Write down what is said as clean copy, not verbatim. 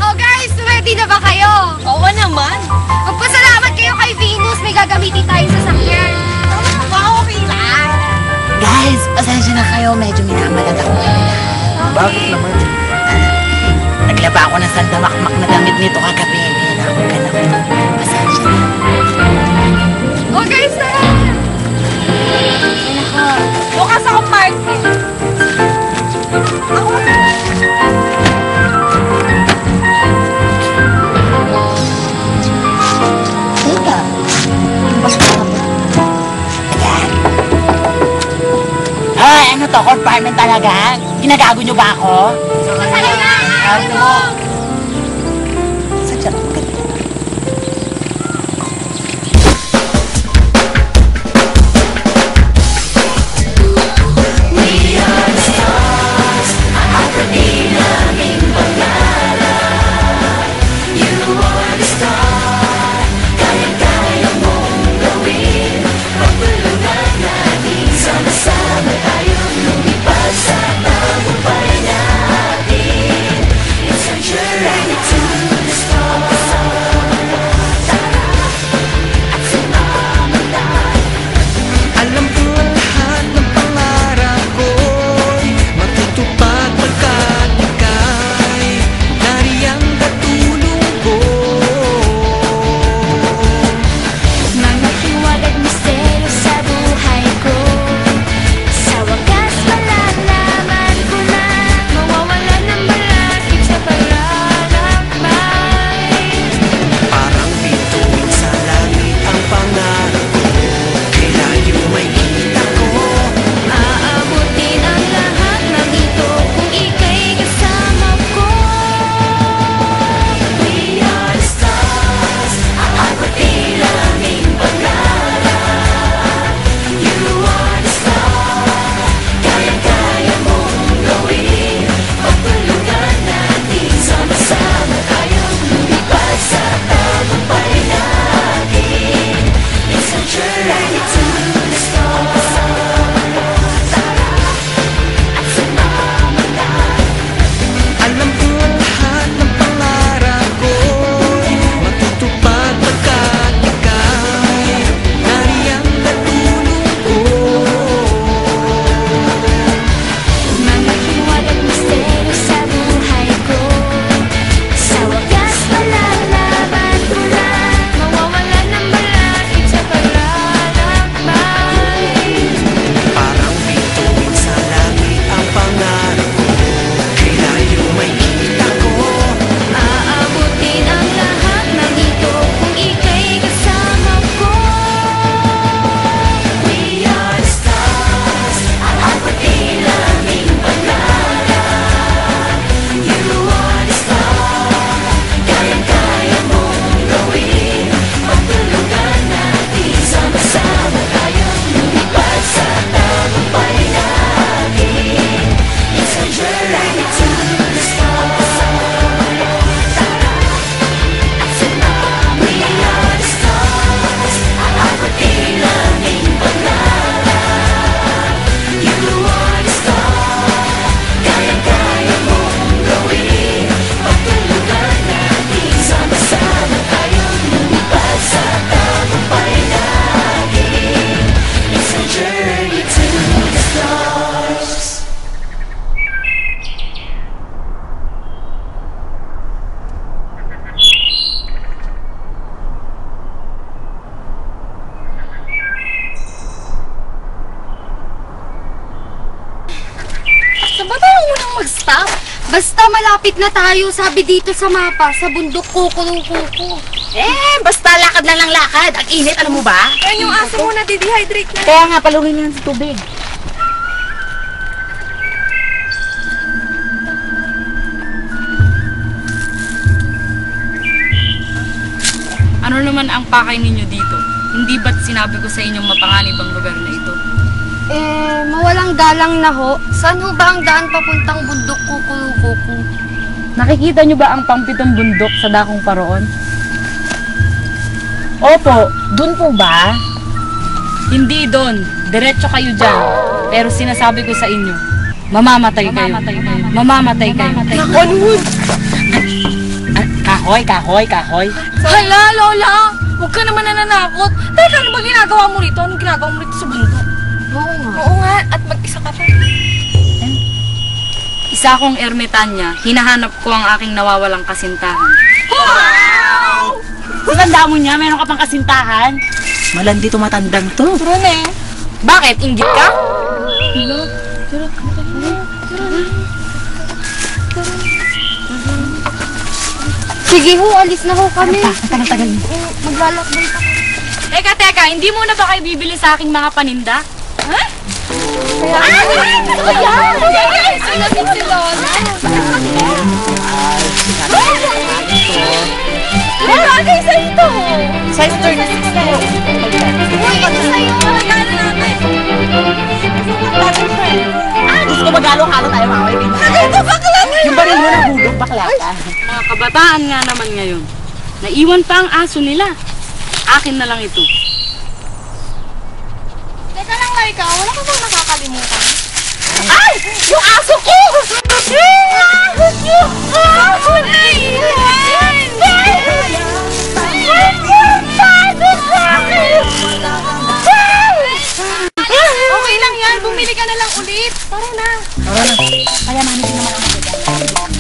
Oh guys, ready na ba kayo? Oo naman. Magpasalamat kayo kay Venus. May gagamitin tayong sasakyan. Okay lang. Guys, pasensya na kayo. Medyo minamalat ako ngayon. Bakit naman? Naglaba ako ng sandamakmak na damit nito kagabi. Kaya na ako ganap. Pasensya na. Oh guys, tara! Ay nako. Bukas ako party. Ako. Teka. Basta ka ba? Ayan. Ay, ano to? Compartment talaga? Ginagago nyo ba ako? Pasalamat! Ano? Sadya ko ganito. Alam ko ang lahat ng pangarap ko'y matutupad pagkat ika'y nariyang katulong ko. Mga hiwagang misteryo sa buhay ko, sa wakas malalaman ko na mawawala ng balakid sa paglalakbay. Parang bituin sa langit ang pangarap ko, kailayo may kita ko. Aabutin ang lahat ng ito kung ika'y kasama ko. We are the stars, aabutin aming pangarap. You are the star, kaya-kaya mong gawin. Pagtulungan natin, sama-sama tayong lumipad sa tagumpay natin. It's a journey to the stars. Alam ko ang lahat ng pangarap ko'y matutupad pagkat ika'y nariyang katulong ko. Mga hiwagang misteryo sa buhay ko, sa wakas malalaman ko na mawawala ng balakid sa paglalakbay. Parang bituin sa langit ang pangarap ko, kailayo may kita ko. Aabutin ang lahat ng ito kung ika'y kasama ko. We are the stars, aabutin aming pangarap. You are the star, kaya-kaya mong gawin. Pagtulungan natin, sama-sama tayong lumipad sa tagumpay natin. It's a journey to the stars. We are the stars, aabutin aming pangarap. You are the star, kaya-kaya mong gawin. Pagtulungan natin, sama-sama tayong lumipad sa tagumpay natin. It's a journey to the stars. Saan ba tayo unang mag-stop? Basta malapit na tayo, sabi dito sa mapa, sa bundok Kukurukuku. Basta lakad lang ng lakad. Ang init, alam mo ba? Yan yung aso mo na dehydrate na. Kaya nga, paluhin lang sa tubig. Ano naman ang pakay ninyo dito? Hindi ba't sinabi ko sa inyong mapanganib ang lugar na ito? Mawalang galang na ho. Saan ho ba ang daan papuntang bundok Kukurukuku? Nakikita nyo ba ang pampitong bundok sa dakong paroon? Opo, dun po ba? Hindi doon. Diretso kayo dyan. Pero sinasabi ko sa inyo, mamamatay kayo. Mamamatay kayo. Onwood! Kahoy, kahoy, kahoy. Hala, Lola! Huwag ka naman nananakot. Teka, ano ba ginagawa mo rito? Anong ginagawa mo rito sa bundok? Oo nga, at mag-isa ka pa. Isa akong ermitanya. Hinahanap ko ang aking nawawalang kasintahan. Tanda mo niya, meron ka pang kasintahan. Malandi to matandang to. Bakit? Inggit ka? Sige ho, alis na ho kami. Tagal. Maglalakbay pa. Teka, hindi mo na ba kayo bibili sa aking mga paninda? Alamin si Lola. Bagay sa ito! Size 36 to. Uy, ito sa'yo. Magkano natin? Gusto ko magalo-halo tayo mga kaibigan. Ito bakla na! Yung baril mo nahulog, bakla ka. Mga kabataan nga naman ngayon. Naiwan pa ang aso nila. Akin na lang ito. Teka lang, Laika. Wala ka bang nakakalimutan? Ay! Yung aso ko! Okay lang yan. Bumili ka na lang ulit. Tara na. Kaya namin naman ang